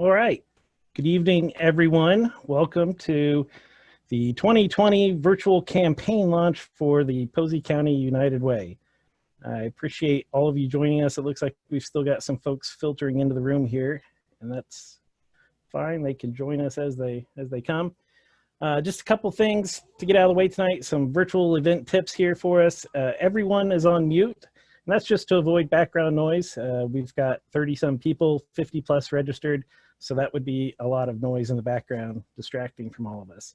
All right. Good evening, everyone. Welcome to the 2020 virtual campaign launch for the Posey County United Way. I appreciate all of you joining us. It looks like we've still got some folks filtering into the room here, and that's fine. They can join us as they come. Just a couple things to get out of the way tonight. Some virtual event tips here for us. Everyone is on mute, and that's just to avoid background noise. We've got 30-some people, 50 plus registered, so that would be a lot of noise in the background, distracting from all of us.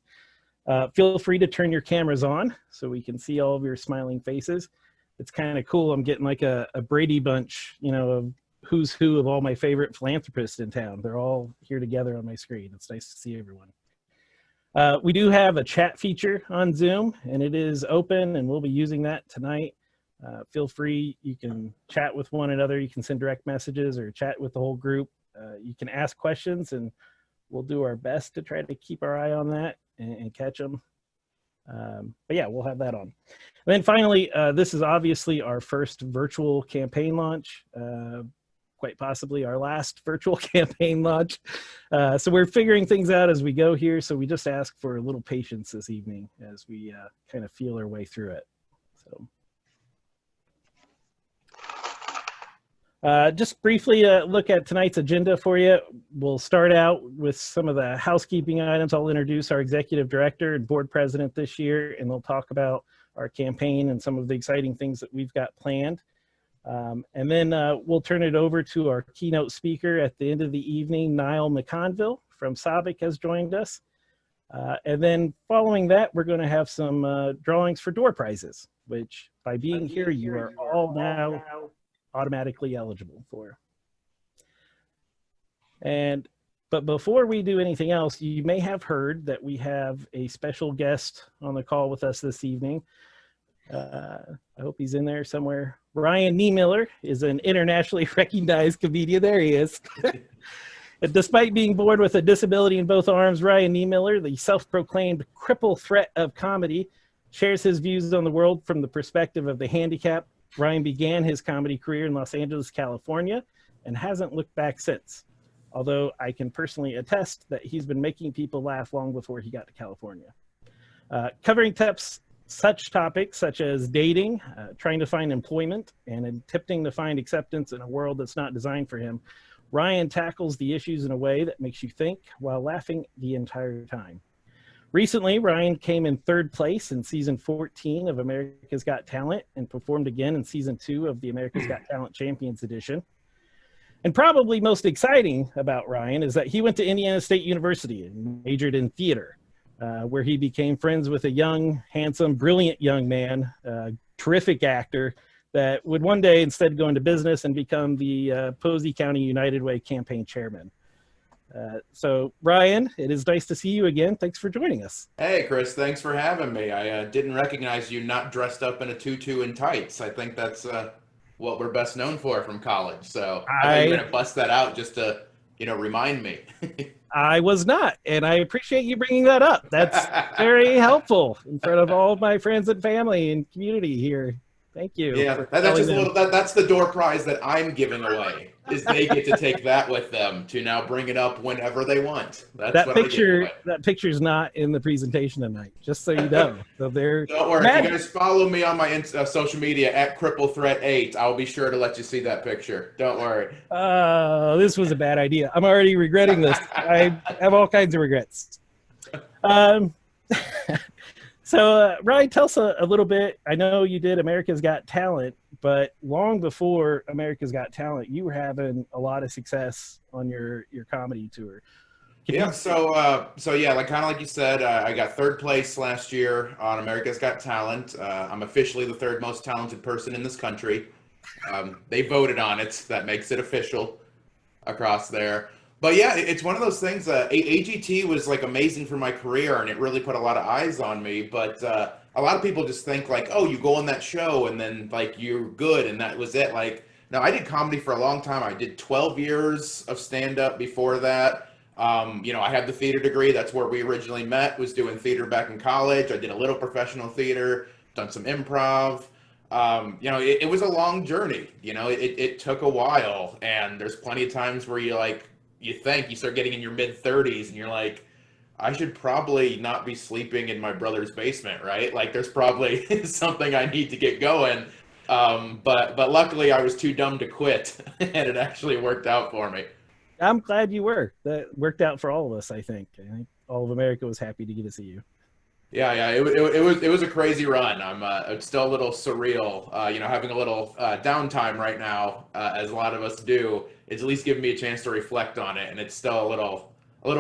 Feel free to turn your cameras on so we can see all of your smiling faces. It's kind of cool. I'm getting like a Brady Bunch, you know, of who's who of all my favorite philanthropists in town. They're all here together on my screen. It's nice to see everyone. We do have a chat feature on Zoom, and it is open, and we'll be using that tonight. Feel free. You can chat with one another. You can send direct messages or chat with the whole group. You can ask questions, and we'll do our best to try to keep our eye on that and catch them. But yeah, we'll have that on. And then finally, this is obviously our first virtual campaign launch, quite possibly our last virtual campaign launch. So we're figuring things out as we go here. So we just ask for a little patience this evening as we kind of feel our way through it. So. Just briefly look at tonight's agenda for you. We'll start out with some of the housekeeping items. I'll introduce our executive director and board president this year, and they'll talk about our campaign and some of the exciting things that we've got planned. And then we'll turn it over to our keynote speaker at the end of the evening. Niall McConville from SABIC has joined us. And then following that, we're going to have some drawings for door prizes, which by being here, you are all now automatically eligible for. But before we do anything else, you may have heard that we have a special guest on the call with us this evening. I hope he's in there somewhere. Ryan Niemiller is an internationally recognized comedian. There he is. Despite being born with a disability in both arms, Ryan Niemiller, the self-proclaimed cripple threat of comedy, shares his views on the world from the perspective of the handicapped. Ryan began his comedy career in Los Angeles, California, and hasn't looked back since. Although I can personally attest that he's been making people laugh long before he got to California. Covering such topics such as dating, trying to find employment, and attempting to find acceptance in a world that's not designed for him, Ryan tackles the issues in a way that makes you think while laughing the entire time. Recently, Ryan came in third place in season 14 of America's Got Talent and performed again in season 2 of the America's Got Talent Champions Edition. And probably most exciting about Ryan is that he went to Indiana State University and majored in theater, where he became friends with a young, handsome, brilliant young man, terrific actor that would one day instead go into business and become the Posey County United Way campaign chairman. So Ryan, it is nice to see you again. Thanks for joining us. Hey, Chris, thanks for having me. I didn't recognize you not dressed up in a tutu and tights. I think that's what we're best known for from college. So I thought you were going to bust that out just to, remind me. I was not, and I appreciate you bringing that up. That's very helpful in front of all of my friends and family and community here. Thank you. Yeah, that's the door prize that I'm giving away, is they get to take that with them to now bring it up whenever they want. That picture's not in the presentation tonight, just so you know. So don't worry, if you guys follow me on my social media at CrippleThreat8, I'll be sure to let you see that picture. Don't worry. This was a bad idea. I'm already regretting this. I have all kinds of regrets. So Ryan, tell us a little bit. I know you did America's Got Talent, but long before America's Got Talent, you were having a lot of success on your comedy tour. So yeah, like you said, I got third place last year on America's Got Talent. I'm officially the third most talented person in this country. They voted on it. That makes it official across there. But yeah, it's one of those things. AGT was like amazing for my career, and it really put a lot of eyes on me. But a lot of people just think like, oh, you go on that show and then like you're good and that was it. Like, no, I did comedy for a long time. I did 12 years of stand-up before that. I had the theater degree. That's where we originally met, was doing theater back in college. I did a little professional theater, done some improv. It was a long journey. It took a while, and there's plenty of times where you you think you start getting in your mid-30s and you're like, I should probably not be sleeping in my brother's basement, right? Like there's probably something I need to get going. But luckily I was too dumb to quit and it actually worked out for me. I'm glad you were. That worked out for all of us, I think. I think all of America was happy to get to see you. Yeah, it was a crazy run. It's still a little surreal, having a little downtime right now, as a lot of us do. It's at least giving me a chance to reflect on it, and it's still a little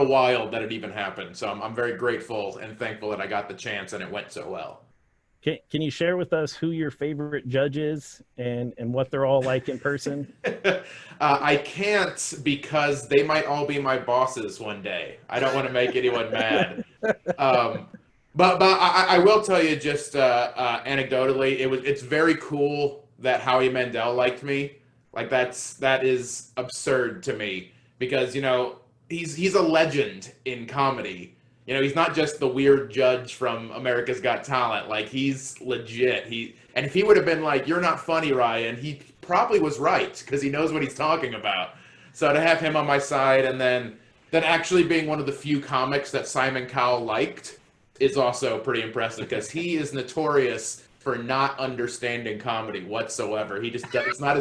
wild that it even happened. So I'm very grateful and thankful that I got the chance and it went so well. Can you share with us who your favorite judge is and what they're all like in person? I can't because they might all be my bosses one day. I don't want to make anyone mad. But I will tell you just anecdotally, it's very cool that Howie Mandel liked me. Like that is absurd to me because he's a legend in comedy. He's not just the weird judge from America's Got Talent. Like he's legit. And if he would have been like, "You're not funny, Ryan," he probably was right because he knows what he's talking about. So to have him on my side and then actually being one of the few comics that Simon Cowell liked is also pretty impressive because he is notorious for not understanding comedy whatsoever. He just it's not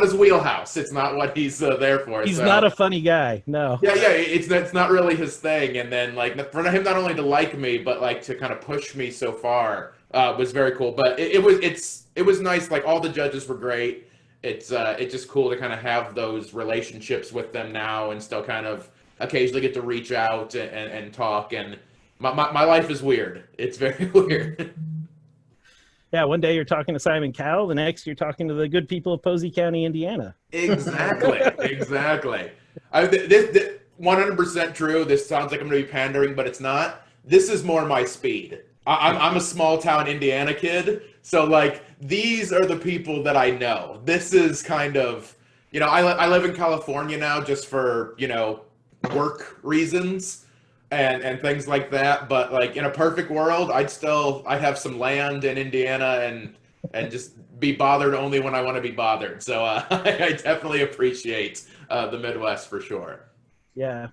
his wheelhouse. It's not what he's there for. He's not a funny guy. No. Yeah. It's not really his thing. And then like for him not only to like me but like to kind of push me so far was very cool. But it was nice. Like all the judges were great. It's just cool to kind of have those relationships with them now and still kind of occasionally get to reach out and talk. And my life is weird. It's very weird. Yeah, one day you're talking to Simon Cowell, the next you're talking to the good people of Posey County, Indiana. Exactly. 100% true. This sounds like I'm going to be pandering, but it's not. This is more my speed. I'm a small town Indiana kid, so like these are the people that I know. This is kind of, I live in California now just for, work reasons. And things like that, but like in a perfect world, I'd have some land in Indiana and just be bothered only when I want to be bothered. So I definitely appreciate the Midwest for sure. Yeah.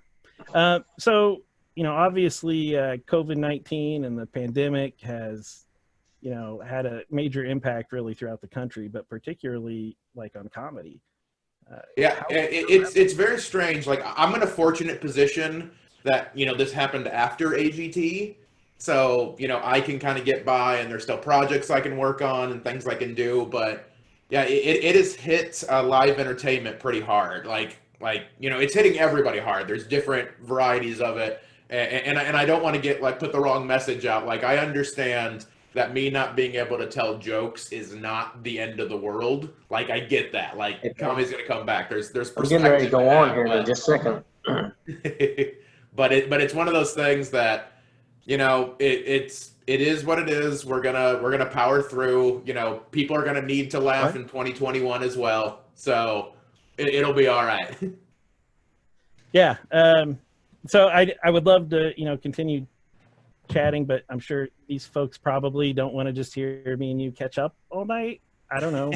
So obviously COVID-19 and the pandemic has had a major impact really throughout the country, but particularly like on comedy. It's very strange. Like I'm in a fortunate position that this happened after AGT, so I can kind of get by and there's still projects I can work on and things I can do. But yeah, it has hit live entertainment pretty hard. Like it's hitting everybody hard. There's different varieties of it, and I don't want to get put the wrong message out. Like I understand that me not being able to tell jokes is not the end of the world. Like I get that. Like comedy's gonna come back. There's perspective. I'm getting ready to go on here in just a second. But it's one of those things that it is what it is. We're gonna power through. People are gonna need to laugh in 2021 as well, so it'll be all right. Yeah. So I would love to continue chatting, but I'm sure these folks probably don't want to just hear me and you catch up all night. I don't know.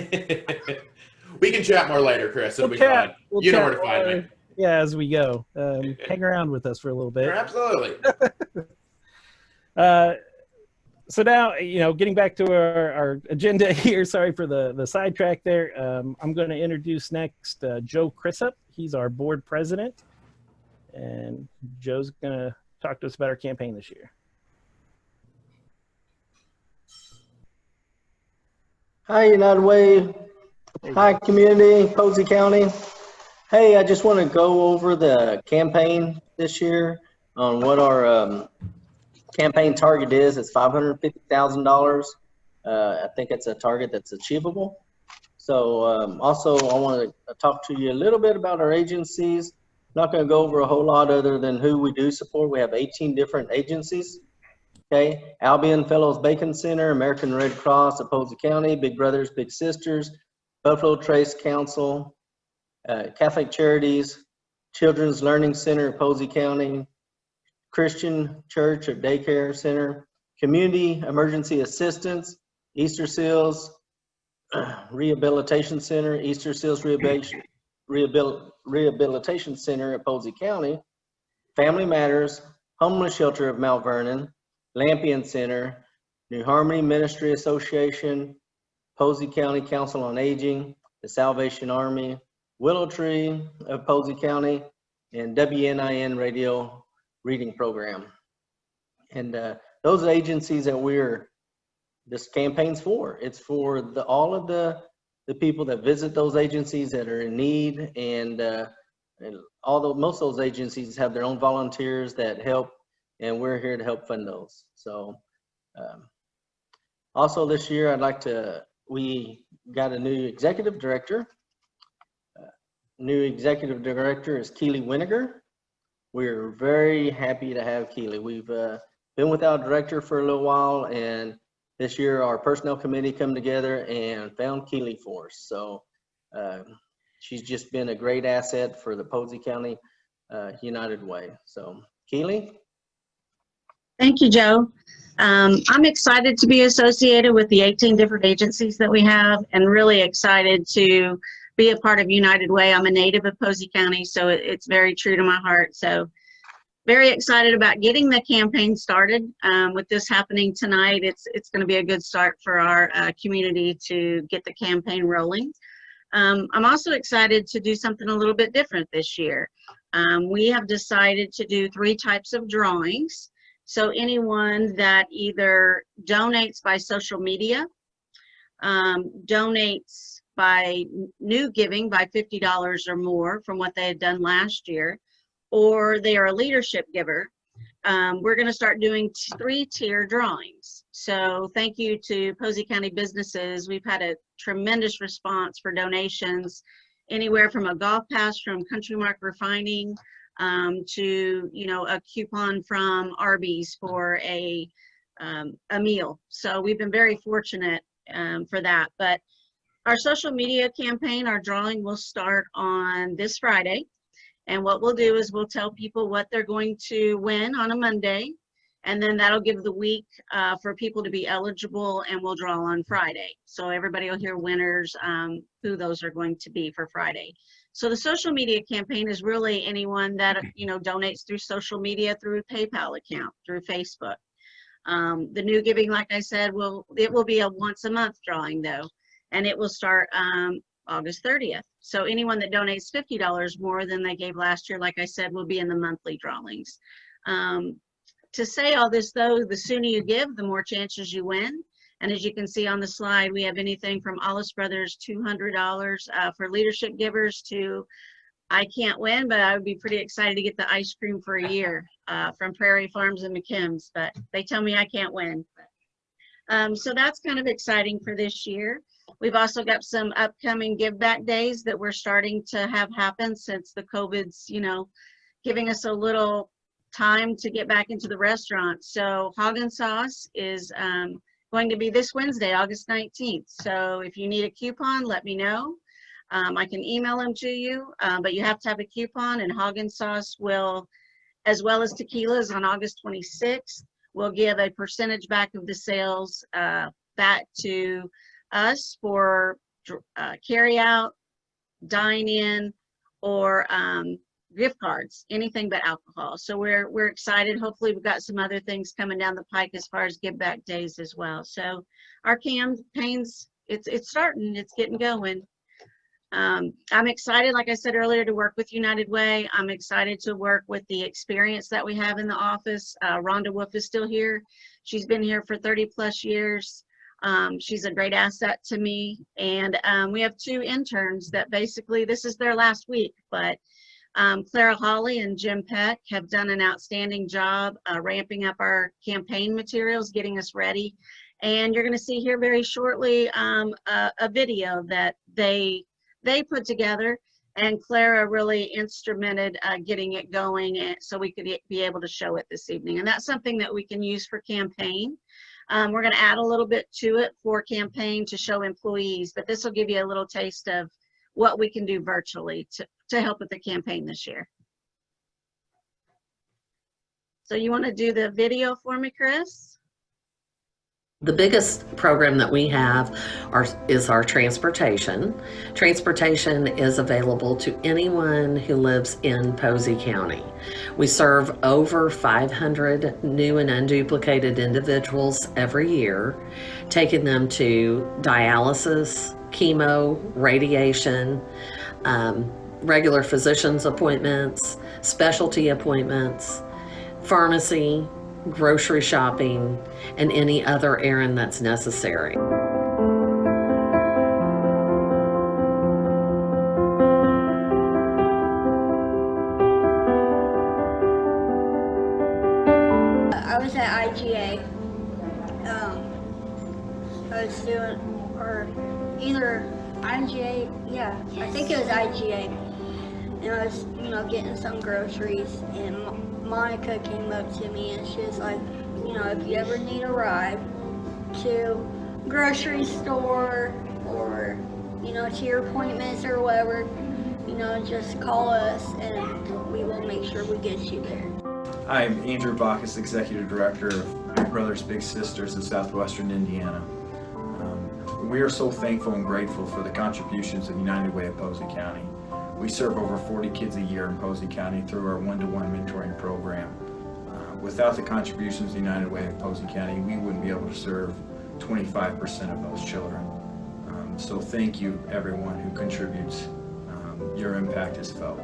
We can chat more later, Chris. It'll be fun. You know where to find me. Yeah, as we go. Hang around with us for a little bit. Absolutely. So now, getting back to our agenda here, sorry for the sidetrack there. I'm going to introduce next Joe Crisp. He's our board president. And Joe's going to talk to us about our campaign this year. Hi, United Way. Hi, community, Posey County. Hey, I just want to go over the campaign this year on what our campaign target is. It's $550,000. I think it's a target that's achievable. So also I want to talk to you a little bit about our agencies. Not going to go over a whole lot other than who we do support. We have 18 different agencies. Okay, Albion Fellows Bacon Center, American Red Cross of Posey County, Big Brothers Big Sisters, Buffalo Trace Council, Catholic Charities, Children's Learning Center of Posey County, Christian Church of Daycare Center, Community Emergency Assistance, Easter Seals Rehabilitation Center, Easter Seals Rehabilitation Center at Posey County, Family Matters, Homeless Shelter of Mount Vernon, Lampion Center, New Harmony Ministry Association, Posey County Council on Aging, the Salvation Army, Willow Tree of Posey County, and WNIN Radio Reading Program. And those agencies that this campaign's for. It's for all of the people that visit those agencies that are in need, and most of those agencies have their own volunteers that help, and we're here to help fund those. So also this year, we got a new executive director. New executive director is Keely Winiger. We're very happy to have Keely. We've been without a director for a little while, and this year our personnel committee come together and found Keely for us. So she's just been a great asset for the Posey County United Way. So Keely. Thank you, Joe. I'm excited to be associated with the 18 different agencies that we have, and really excited to be a part of United Way. I'm a native of Posey County, so it's very true to my heart. So very excited about getting the campaign started. With this happening tonight, it's going to be a good start for our community to get the campaign rolling. I'm also excited to do something a little bit different this year. We have decided to do 3 types of drawings. So anyone that either donates by social media, donates by new giving by $50 or more from what they had done last year, or they are a leadership giver, we're going to start doing 3-tier drawings. So thank you to Posey County businesses. We've had a tremendous response for donations, anywhere from a golf pass from Country Mark Refining to a coupon from Arby's for a meal. So we've been very fortunate for that. But our social media campaign, our drawing will start on this Friday. And what we'll do is we'll tell people what they're going to win on a Monday, and then that'll give the week for people to be eligible, and we'll draw on Friday. So everybody will hear winners, who those are going to be for Friday. So the social media campaign is really anyone that donates through social media, through a PayPal account, through Facebook. The new giving, like I said, it will be a once a month drawing though, and it will start August 30th. So anyone that donates $50 more than they gave last year, like I said, will be in the monthly drawings. To say all this though, the sooner you give, the more chances you win. And as you can see on the slide, we have anything from Alice Brothers $200 for leadership givers to I can't win, but I would be pretty excited to get the ice cream for a year from Prairie Farms and McKim's, but they tell me I can't win. So that's kind of exciting for this year. We've also got some upcoming give back days that we're starting to have happen since the COVID's, giving us a little time to get back into the restaurant. So Haagen Sauce is going to be this Wednesday, August 19th. So if you need a coupon, let me know. I can email them to you, but you have to have a coupon, and Haagen Sauce will, as well as tequilas on August 26th, will give a percentage back of the sales back to us for carry out, dine in, or gift cards, anything but alcohol. So we're excited. Hopefully we've got some other things coming down the pike as far as give back days as well. So our campaigns, it's starting, it's getting going. I'm excited, like I said earlier, to work with United Way. I'm excited to work with the experience that we have in the office. Rhonda Wolf is still here. She's been here for 30 plus years. She's a great asset to me. And we have 2 interns that basically, this is their last week, but Clara Hawley and Jim Peck have done an outstanding job ramping up our campaign materials, getting us ready. And you're going to see here very shortly a video that they put together, and Clara really instrumented getting it going, and so we could be able to show it this evening. And that's something that we can use for campaign. We're going to add a little bit to it for campaign to show employees, but this will give you a little taste of what we can do virtually to help with the campaign this year. So you want to do the video for me, Chris? The biggest program that we have is our transportation. Transportation is available to anyone who lives in Posey County. We serve over 500 new and unduplicated individuals every year, taking them to dialysis, chemo, radiation, regular physician's appointments, specialty appointments, pharmacy, grocery shopping, and any other errand that's necessary. I was at IGA. I was doing, or either IGA, yeah, I think it was IGA. And I was, getting some groceries, and Monica came up to me and she was like, if you ever need a ride to grocery store or, to your appointments or whatever, just call us and we will make sure we get you there. I'm Andrew Bacchus, Executive Director of Big Brothers Big Sisters in Southwestern Indiana. We are so thankful and grateful for the contributions of United Way of Posey County. We serve over 40 kids a year in Posey County through our one-to-one mentoring program. Without the contributions of United Way of Posey County, we wouldn't be able to serve 25% of those children. So thank you, everyone who contributes. Your impact is felt.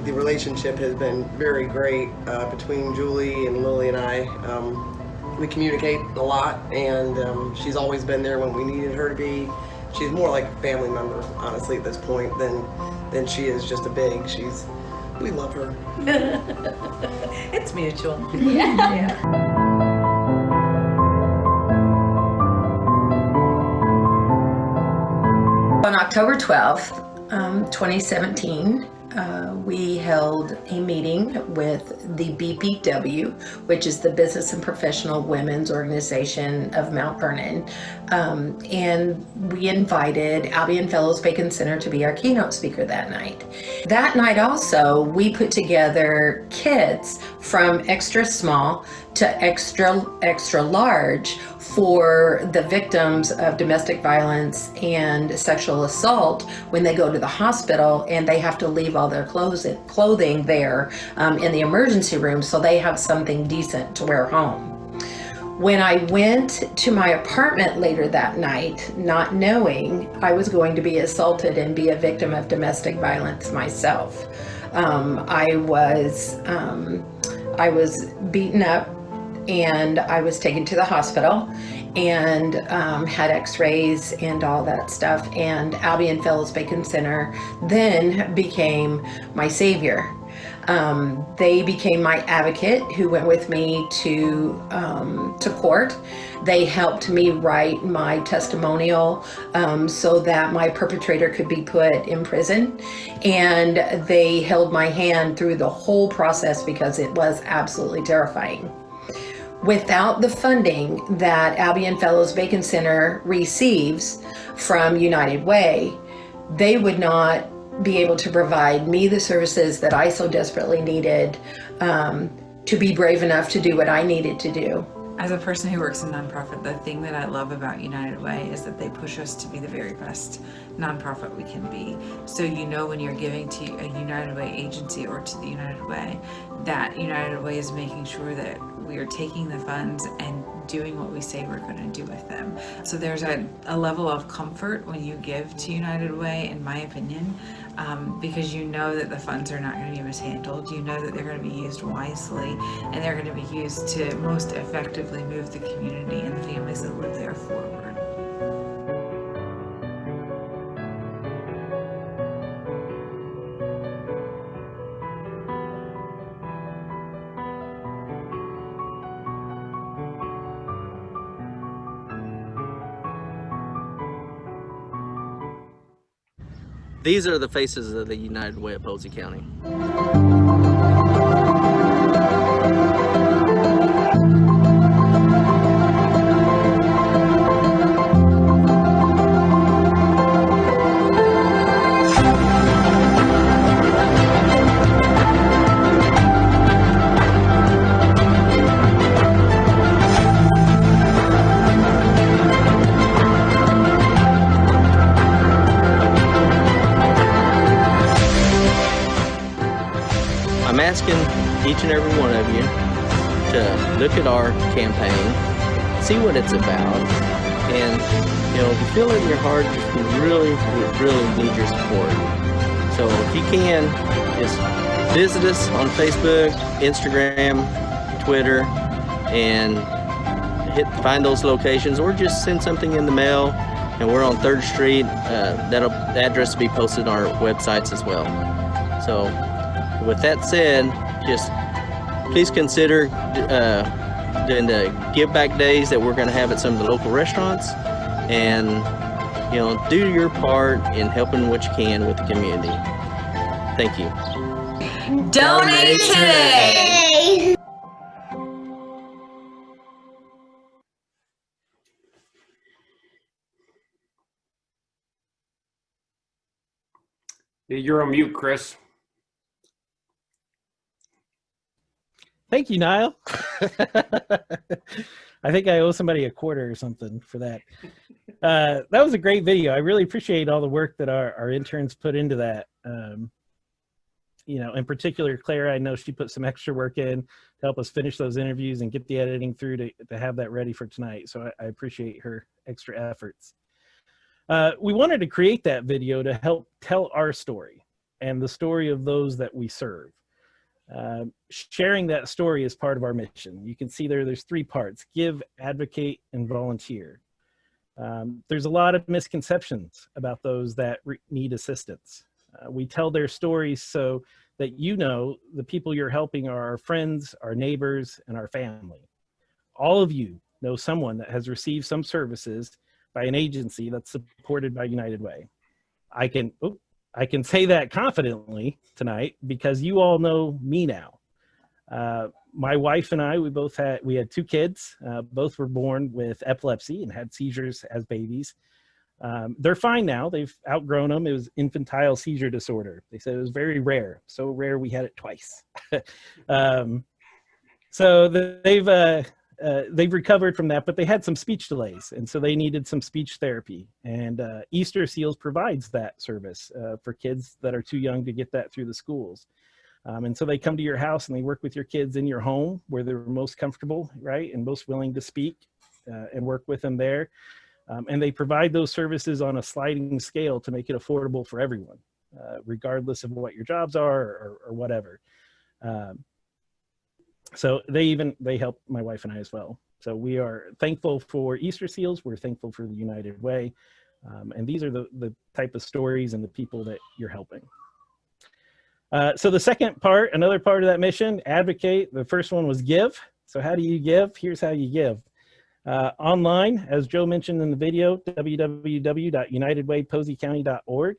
The relationship has been very great between Julie and Lily and I. We communicate a lot, and she's always been there when we needed her to be. She's more like a family member, honestly, at this point, than she is just a big. We love her. It's mutual. Yeah. On October 12th, 2017, we held a meeting with the BPW, which is the Business and Professional Women's Organization of Mount Vernon. And we invited Albion Fellows Bacon Center to be our keynote speaker that night. That night also, we put together kits from extra small to extra large for the victims of domestic violence and sexual assault when they go to the hospital and they have to leave all their clothing there in the emergency room, so they have something decent to wear home. When I went to my apartment later that night, not knowing I was going to be assaulted and be a victim of domestic violence myself, I was beaten up and I was taken to the hospital and had x-rays and all that stuff. And Albion Fellows Bacon Center then became my savior. They became my advocate who went with me to court. They helped me write my testimonial so that my perpetrator could be put in prison. And they held my hand through the whole process because it was absolutely terrifying. Without the funding that Albion Fellows Bacon Center receives from United Way, they would not be able to provide me the services that I so desperately needed to be brave enough to do what I needed to do. As a person who works in nonprofit, the thing that I love about United Way is that they push us to be the very best nonprofit we can be. So when you're giving to a United Way agency or to the United Way, that United Way is making sure that we are taking the funds and doing what we say we're going to do with them. So there's a level of comfort when you give to United Way, in my opinion, because you know that the funds are not going to be mishandled. You know that they're going to be used wisely, and they're going to be used to most effectively move the community and the families that live there forward. These are the faces of the United Way of Posey County. each and every one of you to look at our campaign, see what it's about, and if you feel it in your heart, we really need your support. So if you can, just visit us on Facebook, Instagram, Twitter, and find those locations, or just send something in the mail. And we're on 3rd Street. The address will be posted on our websites as well. So with that said, just please consider doing the give back days that we're going to have at some of the local restaurants, and do your part in helping what you can with the community. Thank you. Donate today. You're on mute, Chris. Thank you, Niall. I think I owe somebody a quarter or something for that. That was a great video. I really appreciate all the work that our interns put into that. In particular, Claire, I know she put some extra work in to help us finish those interviews and get the editing through to have that ready for tonight. So I appreciate her extra efforts. We wanted to create that video to help tell our story and the story of those that we serve. Sharing that story is part of our mission. You can see there's 3 parts: give, advocate, and volunteer. There's a lot of misconceptions about those that need assistance. We tell their stories so that the people you're helping are our friends, our neighbors, and our family. All of you know someone that has received some services by an agency that's supported by United Way. I can say that confidently tonight because you all know me now. My wife and I, we had 2 kids. Both were born with epilepsy and had seizures as babies. They're fine now. They've outgrown them. It was infantile seizure disorder. They said it was very rare. So rare we had it twice. So they've recovered from that, but they had some speech delays, and so they needed some speech therapy. And Easter Seals provides that service for kids that are too young to get that through the schools. And so they come to your house and they work with your kids in your home where they're most comfortable, right, and most willing to speak and work with them there. And they provide those services on a sliding scale to make it affordable for everyone, regardless of what your jobs are or whatever. So they help my wife and I as well. So we are thankful for Easter Seals. We're thankful for the United Way. And these are the type of stories and the people that you're helping. So the second part, another part of that mission, advocate. The first one was give. So how do you give? Here's how you give. Online, as Joe mentioned in the video, www.unitedwayposeycounty.org.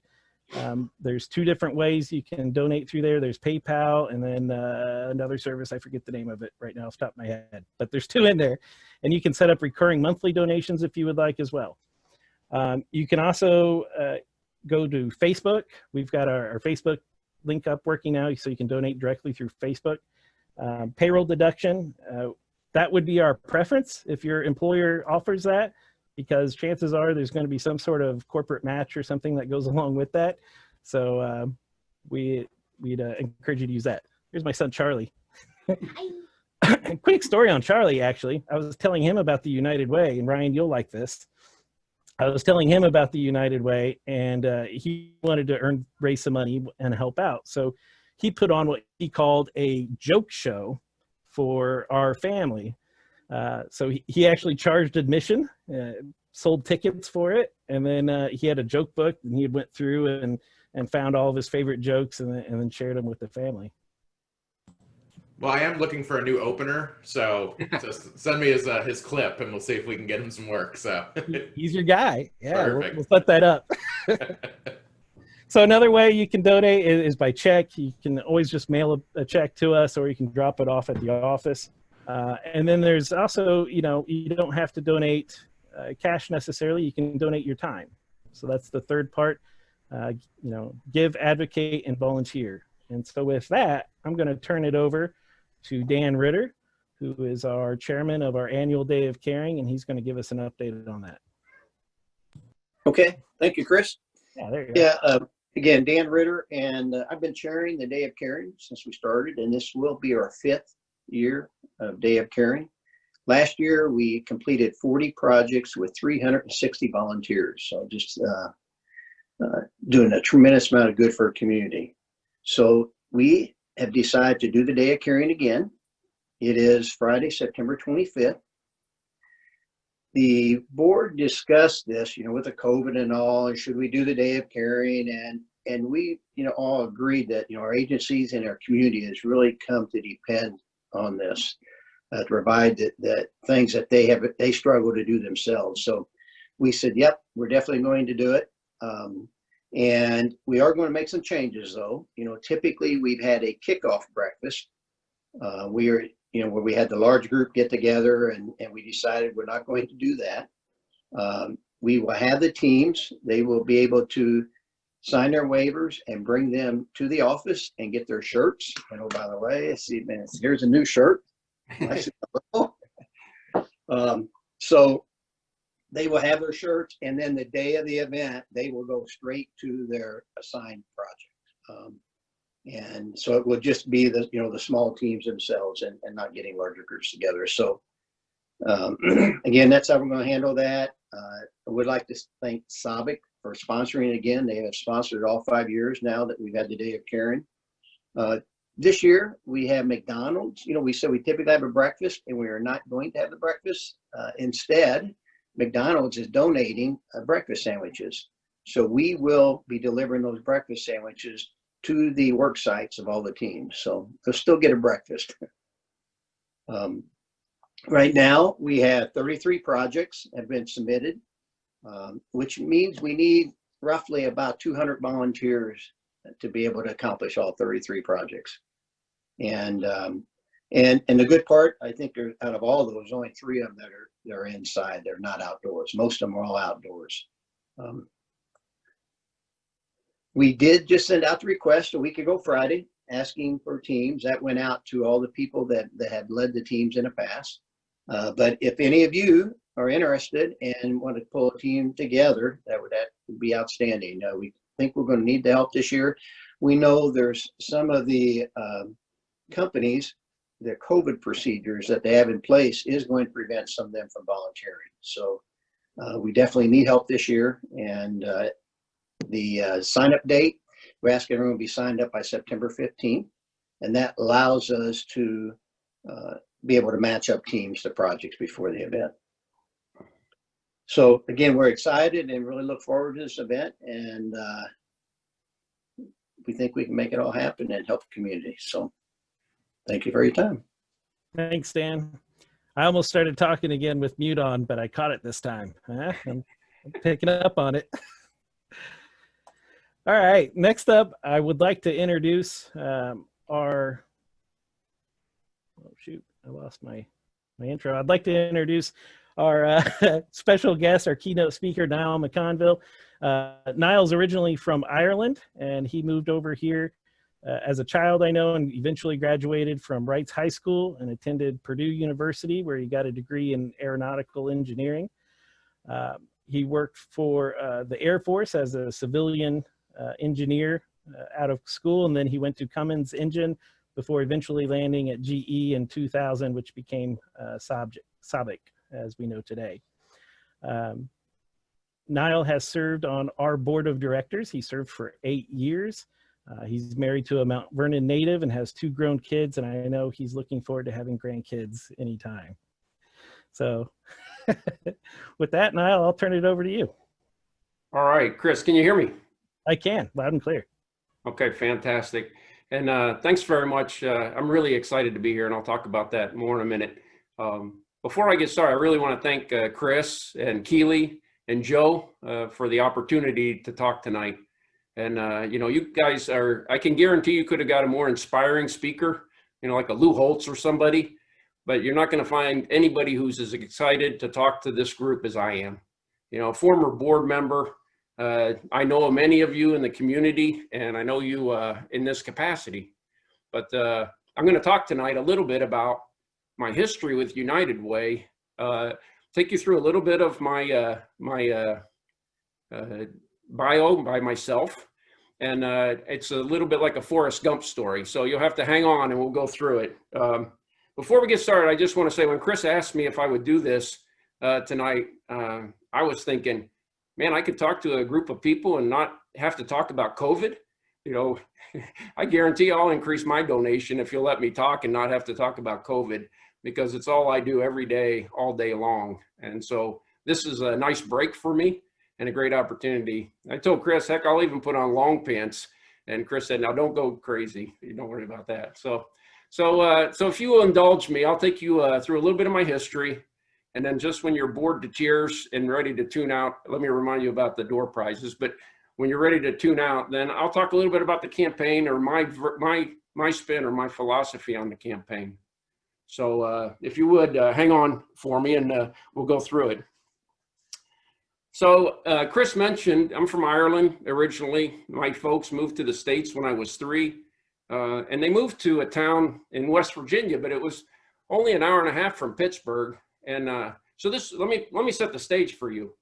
There's 2 different ways you can donate through there. There's PayPal and then another service. I forget the name of it right now off the top of my head, but there's 2 in there. And you can set up recurring monthly donations if you would like as well. You can also go to Facebook. We've got our Facebook link up working now, so you can donate directly through Facebook. Payroll deduction, that would be our preference if your employer offers that, because chances are there's going to be some sort of corporate match or something that goes along with that. So we'd encourage you to use that. Here's my son, Charlie. Quick story on Charlie, actually. I was telling him about the United Way, and Ryan, you'll like this. I was telling him about the United Way, and he wanted to raise some money and help out. So he put on what he called a joke show for our family. So he actually charged admission, sold tickets for it, and then he had a joke book, and he went through and found all of his favorite jokes and then shared them with the family. Well, I am looking for a new opener, so send me his clip, and we'll see if we can get him some work. So he's your guy. Yeah, we'll set that up. So another way you can donate is by check. You can always just mail a check to us, or you can drop it off at the office. And then there's also, you don't have to donate cash necessarily. You can donate your time. So that's the third part. Give, advocate, and volunteer. And so with that, I'm going to turn it over to Dan Ritter, who is our chairman of our annual Day of Caring, and he's going to give us an update on that. Okay, thank you, Chris. Yeah, there you go. Yeah, again, Dan Ritter, and I've been chairing the Day of Caring since we started, and this will be our 5th year of Day of Caring. Last year, we completed 40 projects with 360 volunteers. So just doing a tremendous amount of good for our community. So we have decided to do the Day of Caring again. It is Friday, September 25th. The board discussed this, with the COVID and all, and should we do the Day of Caring? And we, all agreed that, our agencies and our community has really come to depend on this to provide that things that they struggle to do themselves. So we said, yep, we're definitely going to do it. And we are going to make some changes though. Typically we've had a kickoff breakfast. Where we had the large group get together and we decided we're not going to do that. We will have the teams. They will be able to sign their waivers and bring them to the office and get their shirts. And oh, by the way, see, man, here's a new shirt. So they will have their shirts, and then the day of the event, they will go straight to their assigned project. And so it will just be the small teams themselves and not getting larger groups together. So again, that's how we're going to handle that. I would like to thank SABIC for sponsoring again. They have sponsored all 5 years now that we've had the Day of Caring. This year we have McDonald's. We said we typically have a breakfast, and we are not going to have the breakfast. Instead, McDonald's is donating breakfast sandwiches. So we will be delivering those breakfast sandwiches to the work sites of all the teams. So they'll still get a breakfast. Right now, we have 33 projects have been submitted, which means we need roughly about 200 volunteers to be able to accomplish all 33 projects. And the good part, I think out of all those, only 3 of them that are inside. They're not outdoors. Most of them are all outdoors. We did just send out the request a week ago Friday, asking for teams. That went out to all the people that had led the teams in the past. But if any of you are interested and want to pull a team together, that would be outstanding. We think we're going to need the help this year. We know there's some of the companies, the COVID procedures that they have in place is going to prevent some of them from volunteering. So we definitely need help this year. And the sign-up date, we're asking everyone to be signed up by September 15th. And that allows us to be able to match up teams to projects before the event. So again, we're excited and really look forward to this event. And we think we can make it all happen and help the community. So thank you for your time. Thanks, Dan. I almost started talking again with mute on, but I caught it this time. I'm picking up on it. All right, next up, I would like to introduce our, oh shoot, I lost my intro. I'd like to introduce our special guest, our keynote speaker, Niall McConville. Niall's originally from Ireland, and he moved over here as a child, I know, and eventually graduated from Wrights High School and attended Purdue University, where he got a degree in aeronautical engineering. He worked for the Air Force as a civilian engineer out of school, and then he went to Cummins Engine before eventually landing at GE in 2000, which became SABIC, as we know today. Niall has served on our board of directors. He served for 8 years. He's married to a Mount Vernon native and has 2 grown kids, and I know he's looking forward to having grandkids anytime. So with that, Niall, I'll turn it over to you. All right, Chris, can you hear me? I can, loud and clear. Okay, fantastic. And thanks very much. I'm really excited to be here, and I'll talk about that more in a minute. Before I get started, I really want to thank Chris and Keely and Joe for the opportunity to talk tonight. And, you guys I can guarantee you could have got a more inspiring speaker, like a Lou Holtz or somebody, but you're not going to find anybody who's as excited to talk to this group as I am. A former board member, I know many of you in the community, and I know you in this capacity, but I'm going to talk tonight a little bit about my history with United Way, take you through a little bit of my bio by myself, And it's a little bit like a Forrest Gump story. So you'll have to hang on and we'll go through it. Before we get started, I just want to say when Chris asked me if I would do this tonight, I was thinking, man, I could talk to a group of people and not have to talk about COVID. You know, I guarantee I'll increase my donation if you'll let me talk and not have to talk about COVID, because it's all I do every day, all day long. And so this is a nice break for me and a great opportunity. I told Chris, heck, I'll even put on long pants. And Chris said, now don't go crazy. You don't worry about that. So if you will indulge me, I'll take you through a little bit of my history. And then just when you're bored to tears and ready to tune out, let me remind you about the door prizes. But when you're ready to tune out, then I'll talk a little bit about the campaign or my spin or my philosophy on the campaign. So if you would hang on for me and we'll go through it. So Chris mentioned, I'm from Ireland originally. My folks moved to the States when I was 3. And they moved to a town in West Virginia, but it was only an hour and a half from Pittsburgh. And so this, let me set the stage for you.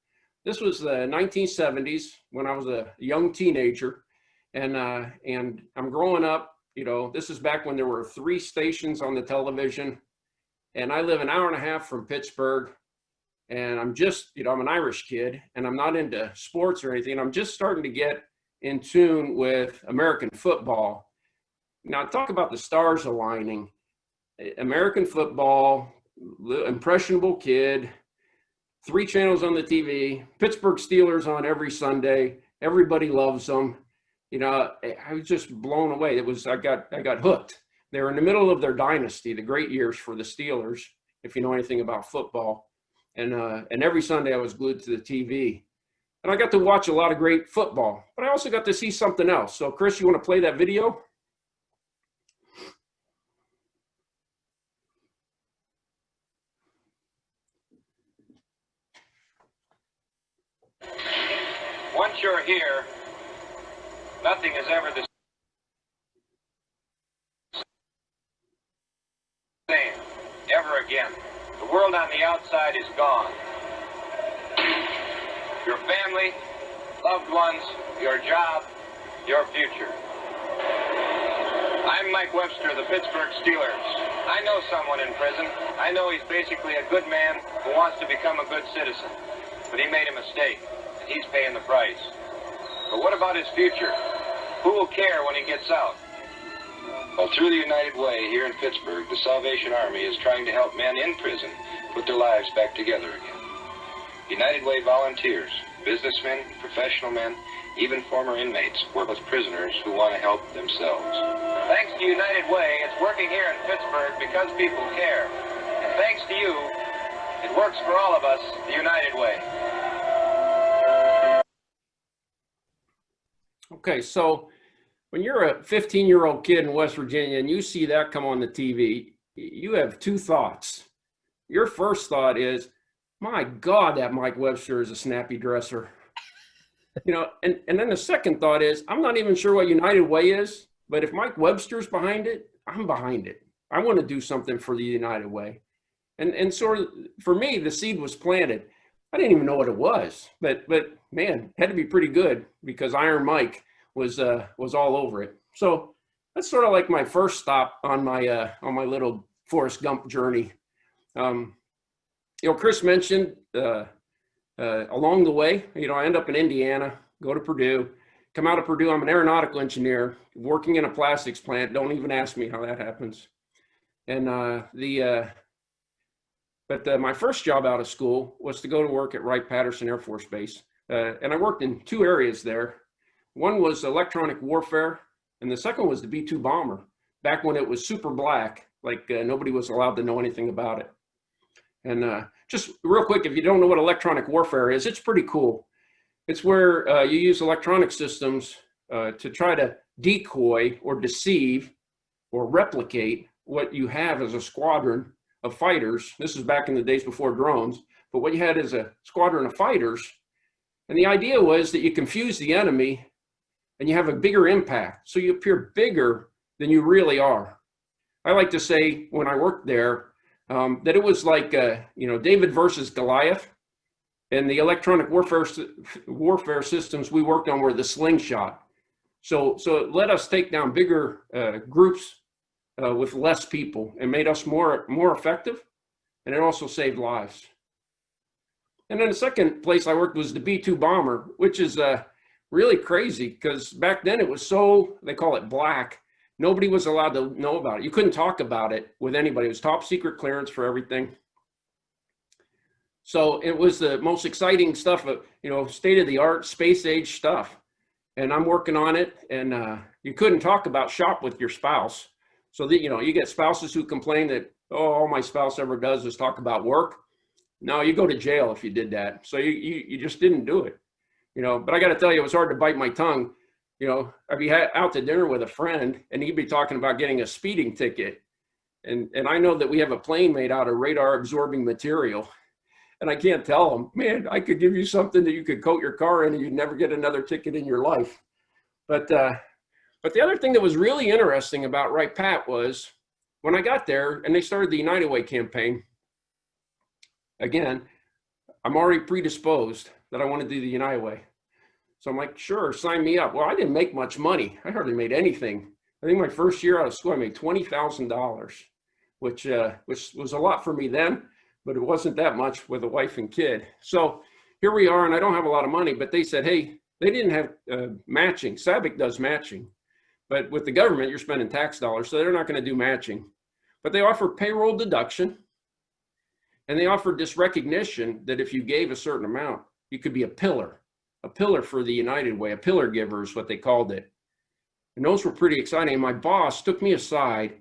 This was the 1970s when I was a young teenager, and I'm growing up. You know, this is back when there were 3 stations on the television, and I live an hour and a half from Pittsburgh, and I'm just, you know, I'm an Irish kid, and I'm not into sports or anything. I'm just starting to get in tune with American football. Now, talk about the stars aligning. American football, impressionable kid, 3 channels on the TV, Pittsburgh Steelers on every Sunday. Everybody loves them. You know, I was just blown away. I got hooked. They were in the middle of their dynasty, the great years for the Steelers, if you know anything about football. And every Sunday I was glued to the TV. And I got to watch a lot of great football, but I also got to see something else. So Chris, you want to play that video? Once you're here, nothing is ever the same, ever again. The world on the outside is gone. Your family, loved ones, your job, your future. I'm Mike Webster, the Pittsburgh Steelers. I know someone in prison. I know he's basically a good man who wants to become a good citizen. But he made a mistake. He's paying the price. But what about his future? Who will care when he gets out? Well, through the United Way here in Pittsburgh, the Salvation Army is trying to help men in prison put their lives back together again. United Way volunteers, businessmen, professional men, even former inmates work with prisoners who want to help themselves. Thanks to United Way, it's working here in Pittsburgh because people care. And thanks to you, it works for all of us, the United Way. Okay, so when you're a 15-year-old kid in West Virginia and you see that come on the TV, you have 2 thoughts. Your first thought is, my God, that Mike Webster is a snappy dresser. You know, and then the second thought is, I'm not even sure what United Way is, but if Mike Webster's behind it, I'm behind it. I want to do something for the United Way. And sort of, for me, the seed was planted. I didn't even know what it was, but man, it had to be pretty good because Iron Mike was all over it. So that's sort of like my first stop on my little Forrest Gump journey. You know, Chris mentioned along the way, you know, I end up in Indiana, go to Purdue, come out of Purdue. I'm an aeronautical engineer working in a plastics plant. Don't even ask me how that happens. And my first job out of school was to go to work at Wright-Patterson Air Force Base. And I worked in 2 areas there. One was electronic warfare, and the second was the B-2 bomber, back when it was super black, like nobody was allowed to know anything about it. And just real quick, if you don't know what electronic warfare is, it's pretty cool. It's where you use electronic systems to try to decoy or deceive or replicate what you have as a squadron of fighters. This is back in the days before drones, but what you had is a squadron of fighters. And the idea was that you confuse the enemy and you have a bigger impact. So you appear bigger than you really are. I like to say when I worked there that it was like, you know, David versus Goliath. And the electronic warfare systems we worked on were the slingshot. So it let us take down bigger groups with less people and made us more effective, and it also saved lives. And then the second place I worked was the B-2 bomber, which is really crazy because back then it was so, they call it black. Nobody was allowed to know about it. You couldn't talk about it with anybody. It was top secret clearance for everything. So it was the most exciting stuff, state of the art, space age stuff. And I'm working on it, and you couldn't talk about shop with your spouse. So that, you get spouses who complain that, oh, all my spouse ever does is talk about work. No, you go to jail if you did that. So you just didn't do it, but I got to tell you, it was hard to bite my tongue. I'd be out to dinner with a friend and he'd be talking about getting a speeding ticket. And I know that we have a plane made out of radar absorbing material. And I can't tell him, man, I could give you something that you could coat your car in and you'd never get another ticket in your life. But the other thing that was really interesting about Right Pat was when I got there and they started the United Way campaign, again, I'm already predisposed that I want to do the United Way. So I'm like, sure, sign me up. Well, I didn't make much money. I hardly made anything. I think my first year out of school, I made $20,000, which was a lot for me then, but it wasn't that much with a wife and kid. So here we are, and I don't have a lot of money, but they said, hey, they didn't have matching. SABIC does matching, but with the government, you're spending tax dollars, so they're not going to do matching. But they offer payroll deduction, and they offered this recognition that if you gave a certain amount, you could be a pillar for the United Way, a pillar giver is what they called it. And those were pretty exciting. And my boss took me aside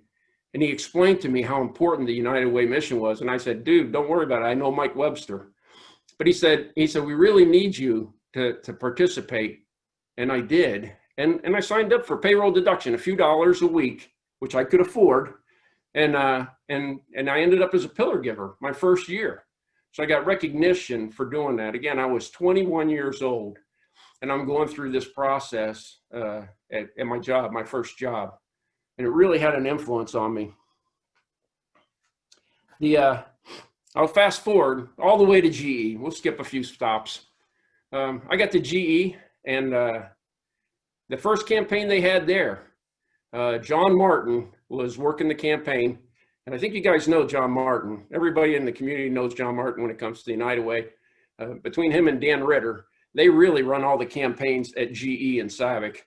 and he explained to me how important the United Way mission was. And I said, dude, don't worry about it. I know Mike Webster. But he said, we really need you to participate. And I did. And I signed up for payroll deduction, a few dollars a week, which I could afford. And I ended up as a pillar giver my first year. So I got recognition for doing that. Again, I was 21 years old and I'm going through this process at my job, my first job. And it really had an influence on me. I'll fast forward all the way to GE. We'll skip a few stops. I got to GE and the first campaign they had there, John Martin was working the campaign. And I think you guys know John Martin. Everybody in the community knows John Martin when it comes to the United Way. Between him and Dan Ritter, they really run all the campaigns at GE and SABIC.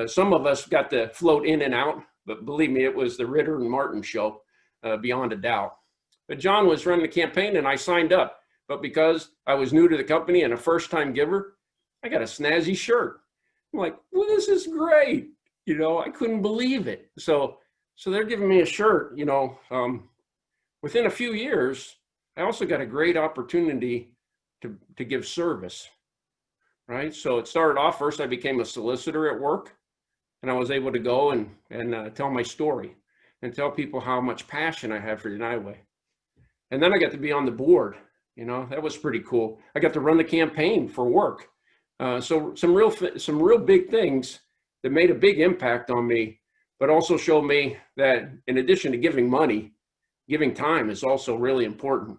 Some of us got to float in and out, but believe me, it was the Ritter and Martin show, beyond a doubt. But John was running the campaign and I signed up. But because I was new to the company and a first-time giver, I got a snazzy shirt. I'm like, well, this is great. I couldn't believe it. So they're giving me a shirt, within a few years, I also got a great opportunity to give service, right? So it started off, first I became a solicitor at work and I was able to go and tell my story and tell people how much passion I have for the United Way. And then I got to be on the board, that was pretty cool. I got to run the campaign for work. So some real big things that made a big impact on me, but also showed me that in addition to giving money, giving time is also really important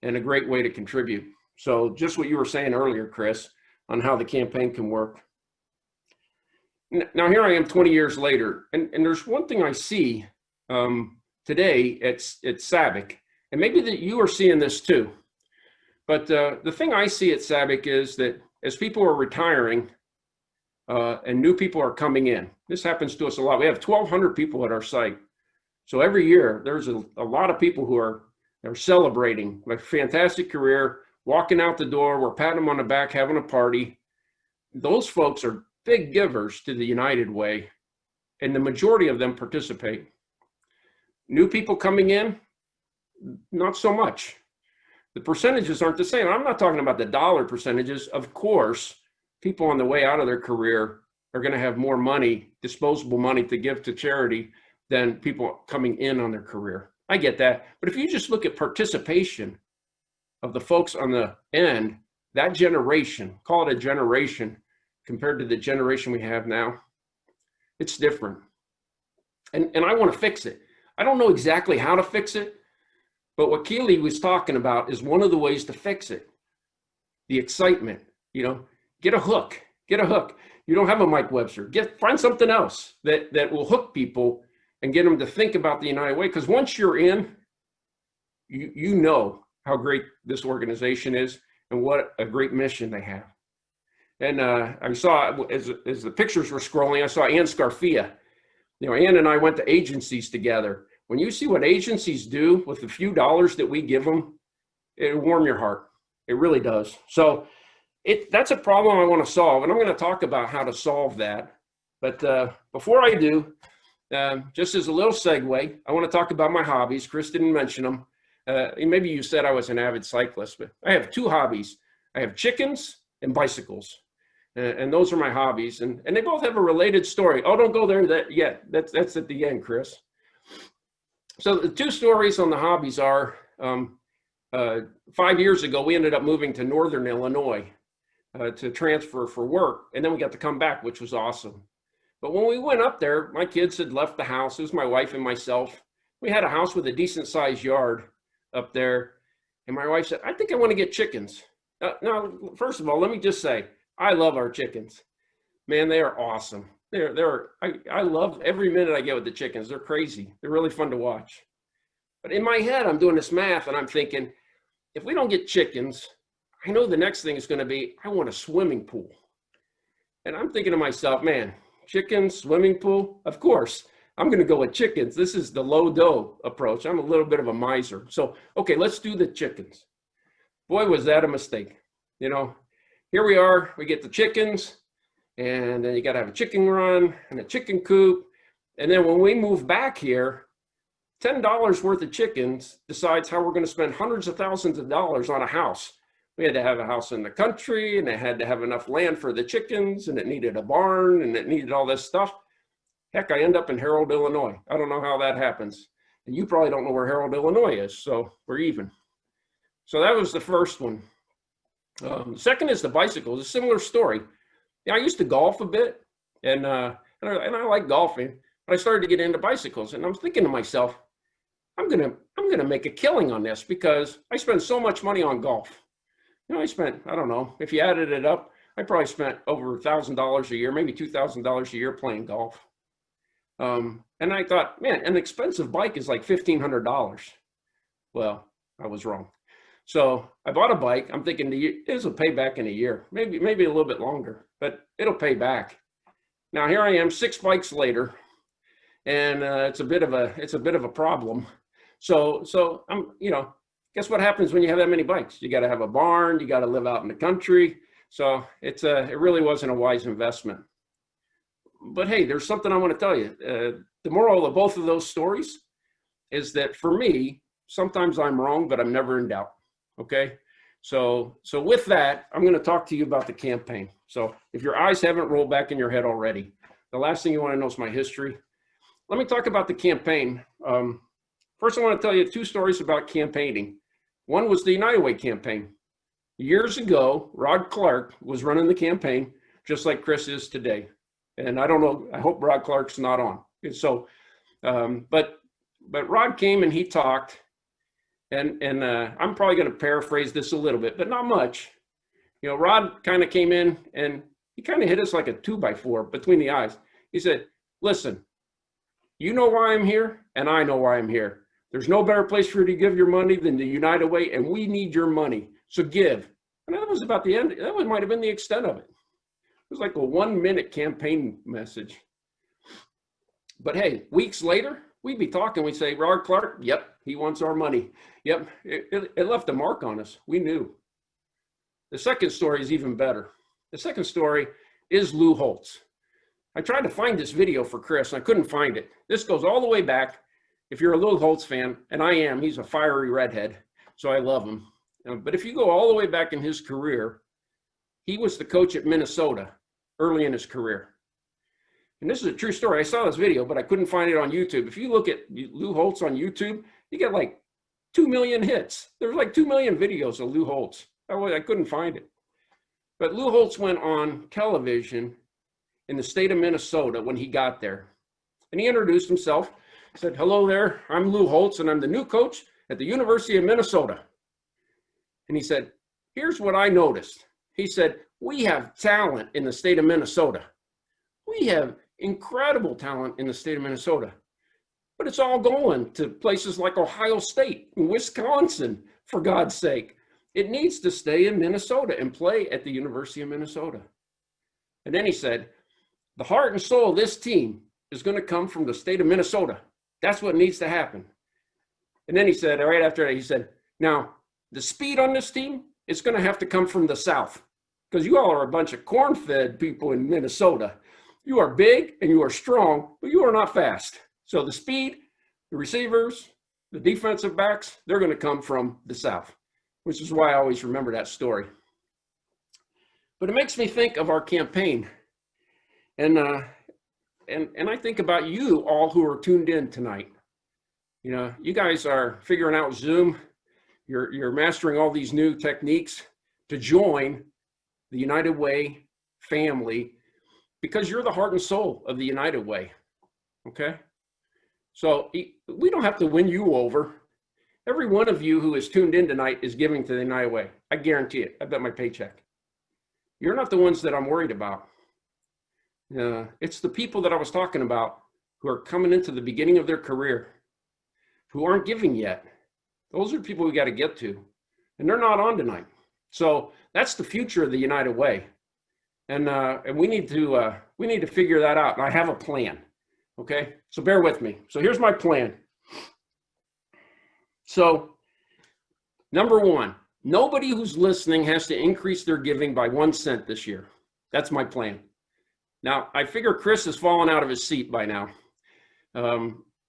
and a great way to contribute. So just what you were saying earlier, Chris, on how the campaign can work. Now here I am 20 years later, and there's one thing I see today at SABIC, and maybe that you are seeing this too, but the thing I see at SABIC is that as people are retiring, and new people are coming in. This happens to us a lot. We have 1,200 people at our site. So every year there's a lot of people who are celebrating a fantastic career, walking out the door, we're patting them on the back, having a party. Those folks are big givers to the United Way, and the majority of them participate. New people coming in, not so much. The percentages aren't the same. I'm not talking about the dollar percentages. Of course, people on the way out of their career are going to have more money, disposable money to give to charity than people coming in on their career. I get that. But if you just look at participation of the folks on the end, that generation, call it a generation compared to the generation we have now, it's different. And I want to fix it. I don't know exactly how to fix it, but what Keely was talking about is one of the ways to fix it. The excitement, get a hook. You don't have a Mike Webster. Find something else that will hook people and get them to think about the United Way. Because once you're in, you know how great this organization is and what a great mission they have. And I saw, as the pictures were scrolling, I saw Ann Scarfia. You know, Ann and I went to agencies together. When you see what agencies do with the few dollars that we give them, it'll warm your heart. It really does. So that's a problem I want to solve, and I'm going to talk about how to solve that. But before I do, just as a little segue, I want to talk about my hobbies. Chris didn't mention them. Maybe you said I was an avid cyclist, but I have two hobbies. I have chickens and bicycles, and those are my hobbies. And they both have a related story. Oh, don't go there yet. That's at the end, Chris. So the two stories on the hobbies are, 5 years ago, we ended up moving to Northern Illinois to transfer for work. And then we got to come back, which was awesome. But when we went up there, my kids had left the house. It was my wife and myself. We had a house with a decent sized yard up there. And my wife said, I think I want to get chickens. Now, first of all, let me just say, I love our chickens. Man, they are awesome. I love every minute I get with the chickens. They're crazy. They're really fun to watch. But in my head, I'm doing this math and I'm thinking, if we don't get chickens, I know the next thing is going to be, I want a swimming pool. And I'm thinking to myself, man, chickens, swimming pool, of course, I'm going to go with chickens. This is the low dough approach. I'm a little bit of a miser. So, okay, let's do the chickens. Boy, was that a mistake. You know, here we are, we get the chickens, and then you got to have a chicken run and a chicken coop. And then when we move back here, $10 worth of chickens decides how we're going to spend hundreds of thousands of dollars on a house. We had to have a house in the country, and it had to have enough land for the chickens, and it needed a barn, and it needed all this stuff. Heck, I end up in Harold, Illinois. I don't know how that happens. And you probably don't know where Harold, Illinois is, so we're even. So that was the first one. The second is the bicycles. A similar story. Yeah, I used to golf a bit, and I like golfing, but I started to get into bicycles, and I was thinking to myself, I'm gonna make a killing on this because I spend so much money on golf. You know, I spent, I don't know, if you added it up, I probably spent over $1,000 a year, maybe $2,000 a year playing golf. And I thought, man, an expensive bike is like $1,500. Well, I was wrong. So I bought a bike. I'm thinking this will pay back in a year, maybe a little bit longer, but it'll pay back. Now here I am, 6 bikes later, and it's a bit of a problem. So I'm, you know, guess what happens when you have that many bikes? You got to have a barn. You got to live out in the country. So it really wasn't a wise investment. But hey, there's something I want to tell you. The moral of both of those stories is that for me, sometimes I'm wrong, but I'm never in doubt. Okay. So with that, I'm going to talk to you about the campaign. So if your eyes haven't rolled back in your head already, the last thing you want to know is my history. Let me talk about the campaign. First, I want to tell you 2 stories about campaigning. One was the United Way campaign. Years ago, Rod Clark was running the campaign just like Chris is today. And I don't know, I hope Rod Clark's not on. So, but Rod came and he talked, and I'm probably going to paraphrase this a little bit, but not much. You know, Rod kind of came in and he kind of hit us like a 2x4 between the eyes. He said, listen, you know why I'm here, and I know why I'm here. There's no better place for you to give your money than the United Way, and we need your money, so give. And that was about the end. That might have been the extent of it. It was like a 1-minute campaign message. But hey, weeks later, we'd be talking, we'd say, Rod Clark, yep, he wants our money. Yep, it left a mark on us. We knew. The second story is even better. The second story is Lou Holtz. I tried to find this video for Chris, and I couldn't find it. This goes all the way back. If you're a Lou Holtz fan, and I am, he's a fiery redhead, so I love him. But if you go all the way back in his career, he was the coach at Minnesota early in his career. And this is a true story. I saw this video, but I couldn't find it on YouTube. If you look at Lou Holtz on YouTube, you get like 2 million hits. There's like 2 million videos of Lou Holtz. I couldn't find it. But Lou Holtz went on television in the state of Minnesota when he got there. And he introduced himself. He said, hello there, I'm Lou Holtz, and I'm the new coach at the University of Minnesota. And he said, here's what I noticed. He said, we have talent in the state of Minnesota. We have incredible talent in the state of Minnesota, but it's all going to places like Ohio State and Wisconsin, for God's sake. It needs to stay in Minnesota and play at the University of Minnesota. And then he said, the heart and soul of this team is going to come from the state of Minnesota. That's what needs to happen. And then he said, right after that, he said, now, the speed on this team is going to have to come from the South, because you all are a bunch of corn-fed people in Minnesota. You are big and you are strong, but you are not fast. So the speed, the receivers, the defensive backs, they're going to come from the South, which is why I always remember that story. But it makes me think of our campaign. And I think about you all who are tuned in tonight. You know, you guys are figuring out Zoom. You're mastering all these new techniques to join the United Way family, because you're the heart and soul of the United Way, okay? So we don't have to win you over. Every one of you who is tuned in tonight is giving to the United Way. I guarantee it. I bet my paycheck. You're not the ones that I'm worried about. It's the people that I was talking about who are coming into the beginning of their career, who aren't giving yet. Those are the people we got to get to, and they're not on tonight. So that's the future of the United Way, and we need to figure that out. And I have a plan. Okay, so bear with me. So here's my plan. So number one, nobody who's listening has to increase their giving by 1 cent this year. That's my plan. Now, I figure Chris has fallen out of his seat by now.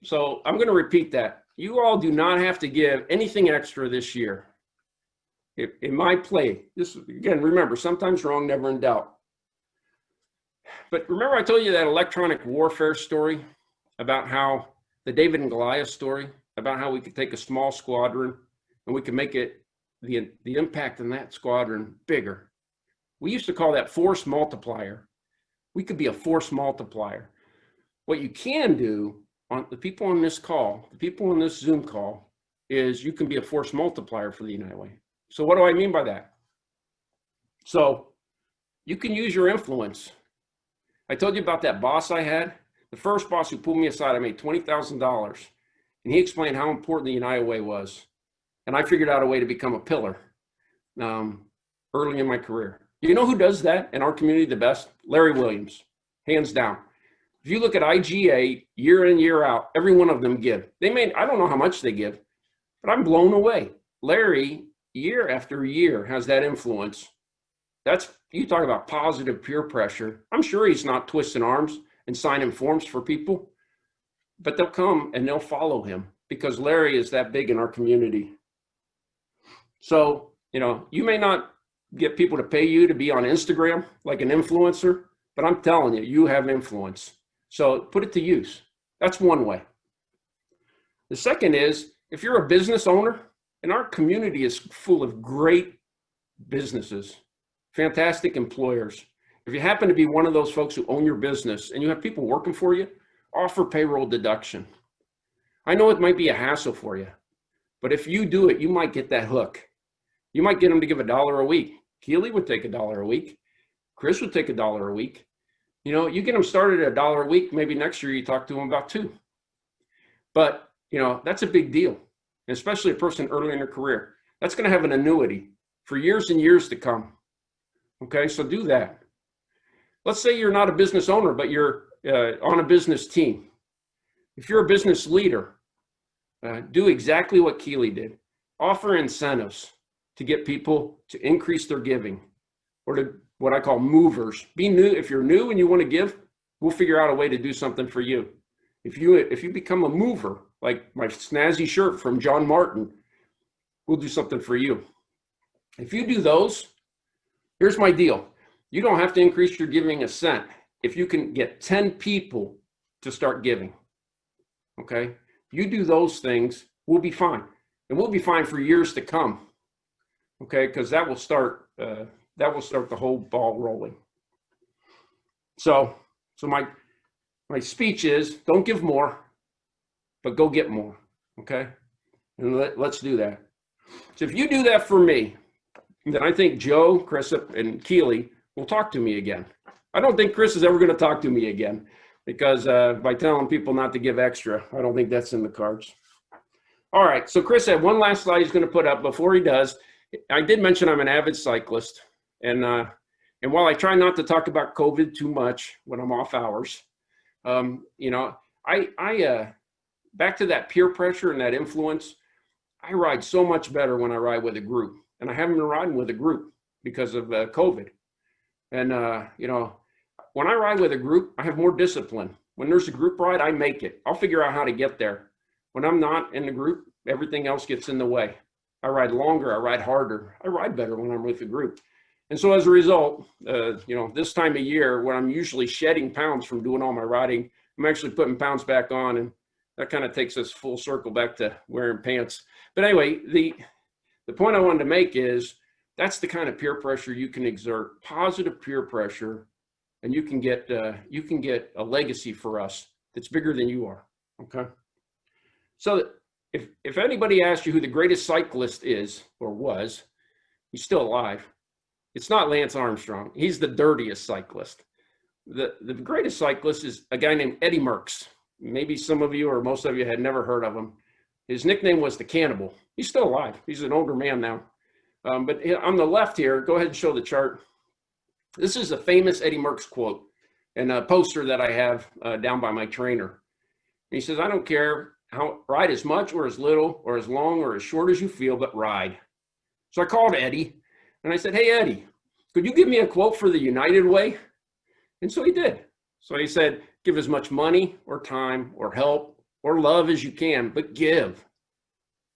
So I'm going to repeat that. You all do not have to give anything extra this year. In my play, this again, remember, sometimes wrong, never in doubt. But remember I told you that electronic warfare story about how the David and Goliath story, about how we could take a small squadron and we could make it the impact in that squadron bigger. We used to call that force multiplier. We could be a force multiplier. What you can do on the people on this call, the people on this Zoom call, is you can be a force multiplier for the United Way. So what do I mean by that? So you can use your influence. I told you about that boss I had. The first boss who pulled me aside, I made $20,000. And he explained how important the United Way was. And I figured out a way to become a pillar early in my career. You know who does that in our community the best? Larry Williams, hands down. If you look at IGA year in, year out, every one of them give. I don't know how much they give, but I'm blown away. Larry, year after year, has that influence. You talk about positive peer pressure. I'm sure he's not twisting arms and signing forms for people, but they'll come and they'll follow him because Larry is that big in our community. So, you may not get people to pay you to be on Instagram like an influencer, but I'm telling you, you have influence. So put it to use. That's one way. The second is, if you're a business owner, and our community is full of great businesses, fantastic employers. If you happen to be one of those folks who own your business and you have people working for you, offer payroll deduction. I know it might be a hassle for you, but if you do it, you might get that hook. You might get them to give $1 a week. Keely would take $1 a week. Chris would take $1 a week. You get them started at $1 a week, maybe next year you talk to them about $2. But, that's a big deal, especially a person early in their career. That's going to have an annuity for years and years to come. Okay, so do that. Let's say you're not a business owner, but you're on a business team. If you're a business leader, do exactly what Keely did. Offer incentives to get people to increase their giving, or to what I call movers. Be new. If you're new and you want to give, we'll figure out a way to do something for you. If you become a mover, like my snazzy shirt from John Martin, we'll do something for you. If you do those, here's my deal. You don't have to increase your giving a cent if you can get 10 people to start giving. Okay? You do those things, we'll be fine. And we'll be fine for years to come. Okay? Because that will start the whole ball rolling. So my speech is, don't give more, but go get more. Okay? And let's do that. So if you do that for me, then I think Joe, Chris, and Keely will talk to me again. I don't think Chris is ever going to talk to me again because by telling people not to give extra, I don't think that's in the cards. All right, so Chris had one last slide he's going to put up. Before he does, I did mention I'm an avid cyclist, and while I try not to talk about COVID too much when I'm off hours, you know, I back to that peer pressure and that influence. I ride so much better when I ride with a group, and I haven't been riding with a group because of COVID. And you know, when I ride with a group, I have more discipline. When there's a group ride, I make it. I'll figure out how to get there. When I'm not in the group, everything else gets in the way. I ride longer, I ride harder. I ride better when I'm with a group. And so as a result, you know, this time of year when I'm usually shedding pounds from doing all my riding, I'm actually putting pounds back on, and that kind of takes us full circle back to wearing pants. But anyway, the point I wanted to make is that's the kind of peer pressure you can exert, positive peer pressure, and you can get a legacy for us that's bigger than you are, okay? So if anybody asks you who the greatest cyclist is or was, he's still alive. It's not Lance Armstrong. He's the dirtiest cyclist. The greatest cyclist is a guy named Eddie Merckx. Maybe some of you or most of you had never heard of him. His nickname was the Cannibal. He's still alive. He's an older man now. But on the left here, go ahead and show the chart. This is a famous Eddie Merckx quote and a poster that I have down by my trainer. He says, "I don't care how ride as much or as little or as long or as short as you feel, but ride." So I called Eddie and I said, "Hey, Eddie, could you give me a quote for the United Way?" And so he did. So he said, "Give as much money or time or help or love as you can, but give."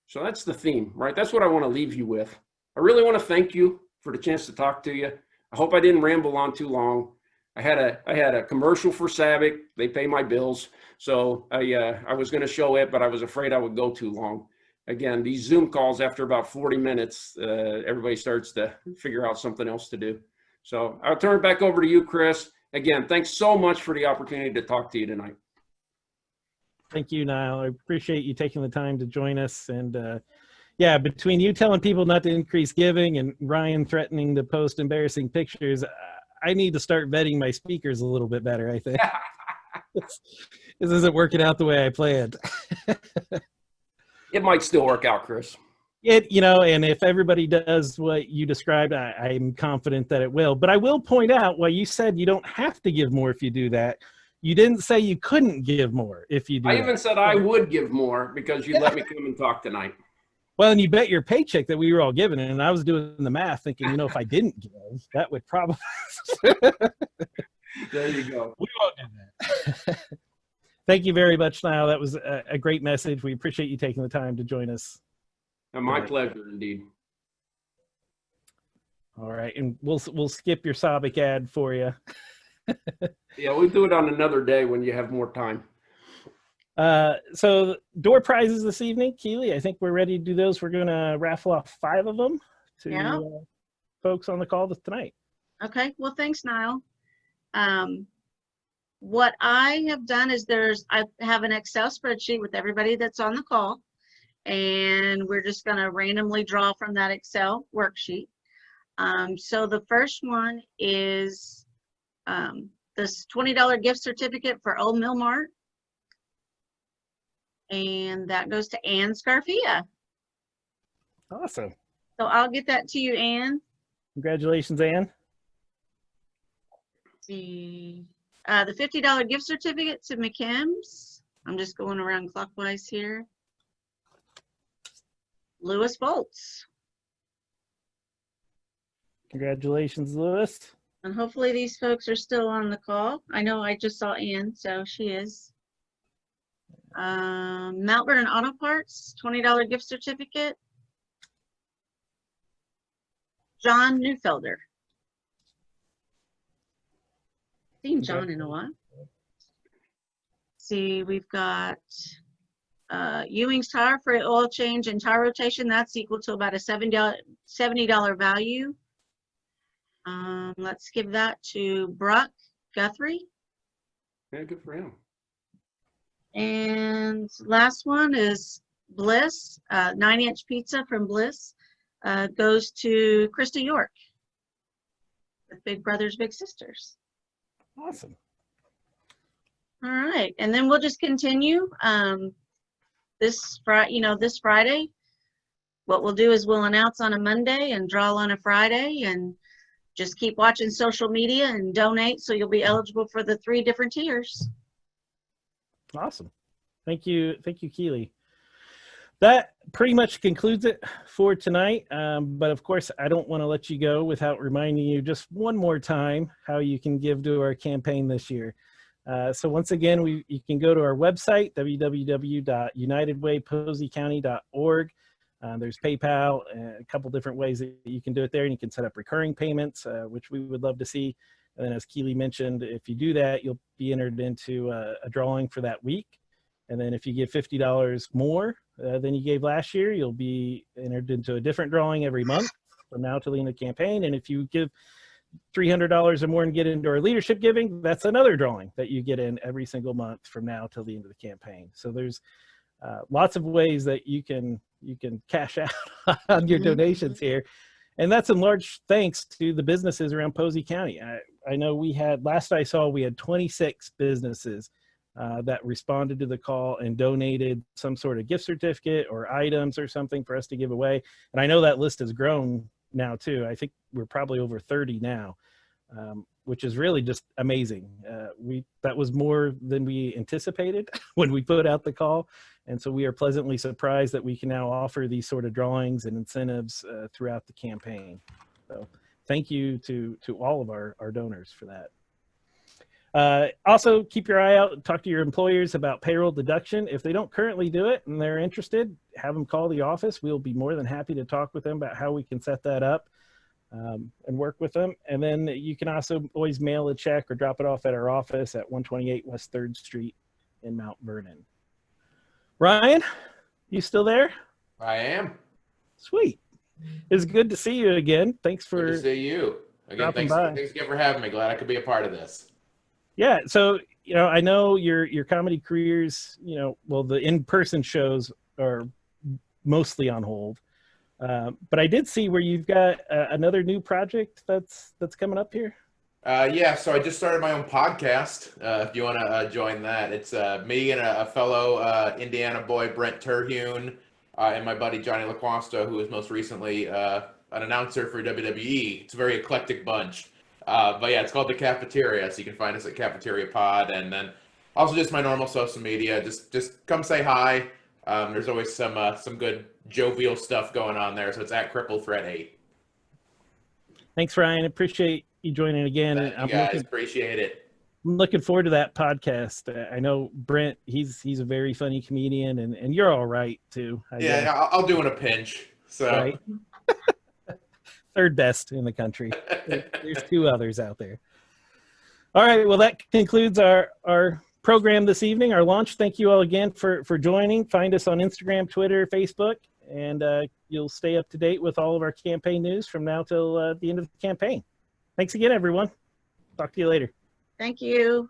So that's the theme, right? That's what I want to leave you with. I really want to thank you for the chance to talk to you. I hope I didn't ramble on too long. I had a commercial for SABIC. They pay my bills. So I was going to show it, but I was afraid I would go too long. Again, these Zoom calls, after about 40 minutes, everybody starts to figure out something else to do. So I'll turn it back over to you, Chris. Again, thanks so much for the opportunity to talk to you tonight. Thank you, Niall. I appreciate you taking the time to join us. And yeah, between you telling people not to increase giving and Ryan threatening to post embarrassing pictures, I need to start vetting my speakers a little bit better, I think. This isn't working out the way I planned. It might still work out, Chris. You know, and if everybody does what you described, I'm confident that it will. But I will point out, while you said you don't have to give more if you do that, you didn't say you couldn't give more if you do that. I even said I would give more because you let me come and talk tonight. Well, and you bet your paycheck that we were all giving, and I was doing the math thinking, you know, if I didn't give, that would probably. There you go. We won't do that. Thank you very much, Niall. That was a great message. We appreciate you taking the time to join us. And my pleasure, indeed. All right, and we'll skip your SABIC ad for you. Yeah, we'll do it on another day when you have more time. So door prizes this evening, Keely. I think we're ready to do those. We're going to raffle off 5 of them to folks on the call tonight. Okay. Well, thanks, Niall. What I have done is I have an Excel spreadsheet with everybody that's on the call, and we're just going to randomly draw from that Excel worksheet. So the first one is this $20 gift certificate for Old Mill Mart. And that goes to Ann Scarfia. Awesome. So I'll get that to you, Ann. Congratulations, Ann. The $50 gift certificate to McKim's. I'm just going around clockwise here. Lewis Bolts. Congratulations, Lewis. And hopefully these folks are still on the call. I know I just saw Ann, so she is. Mount Vernon Auto Parts, $20 gift certificate. John Neufelder. Seen John in a while. See, we've got Ewing's Tire for oil change and tire rotation. That's equal to about a $70 value. Let's give that to Brock Guthrie. Yeah, good for him. And last one is Bliss, 9-inch pizza from Bliss, goes to Krista York with Big Brothers Big Sisters. Awesome. All right, and then we'll just continue this Friday. What we'll do is we'll announce on a Monday and draw on a Friday, and just keep watching social media and donate so you'll be eligible for the 3 different tiers. Awesome. Thank you, Keely. That pretty much concludes it for tonight. But of course, I don't want to let you go without reminding you just one more time how you can give to our campaign this year. So once again, you can go to our website, www.unitedwayposeycounty.org. There's PayPal, and a couple different ways that you can do it there, and you can set up recurring payments, which we would love to see. And then as Keely mentioned, if you do that, you'll be entered into a drawing for that week. And then if you give $50 more than you gave last year, you'll be entered into a different drawing every month from now till the end of the campaign. And if you give $300 or more and get into our leadership giving, that's another drawing that you get in every single month from now till the end of the campaign. So there's lots of ways that you can cash out on your donations here. And that's in large thanks to the businesses around Posey County. I know last I saw, we had 26 businesses that responded to the call and donated some sort of gift certificate or items or something for us to give away. And I know that list has grown now too. I think we're probably over 30 now, which is really just amazing. That was more than we anticipated when we put out the call. And so we are pleasantly surprised that we can now offer these sort of drawings and incentives throughout the campaign. So thank you to all of our donors for that. Also, keep your eye out and talk to your employers about payroll deduction. If they don't currently do it and they're interested, have them call the office. We'll be more than happy to talk with them about how we can set that up and work with them. And then you can also always mail a check or drop it off at our office at 128 West 3rd Street in Mount Vernon. Ryan, you still there? I am. Sweet. It's good to see you again. Thanks for good to see you again. Thanks again for having me. Glad I could be a part of this. Yeah, so I know your comedy careers, well, the in-person shows are mostly on hold, but I did see where you've got another new project that's coming up here. Yeah, so I just started my own podcast. If you want to join that, it's me and a fellow Indiana boy, Brent Terhune, and my buddy Johnny LaQuasta, who was most recently an announcer for WWE. It's a very eclectic bunch. But yeah, it's called The Cafeteria, so you can find us at Cafeteria Pod, and then also just my normal social media. Just come say hi. There's always some good jovial stuff going on there, so it's at Crippled Threat 8. Thanks, Ryan. Appreciate you joining again. Thank you guys. Appreciate it. I'm looking forward to that podcast. I know Brent, he's a very funny comedian, and you're all right too. I guess. I'll do in a pinch. So. Right. Third best in the country. There's 2 others out there. All right, well, that concludes our program this evening, our launch. Thank you all again for joining. Find us on Instagram, Twitter, Facebook, and you'll stay up to date with all of our campaign news from now till the end of the campaign. Thanks again, everyone. Talk to you later. Thank you.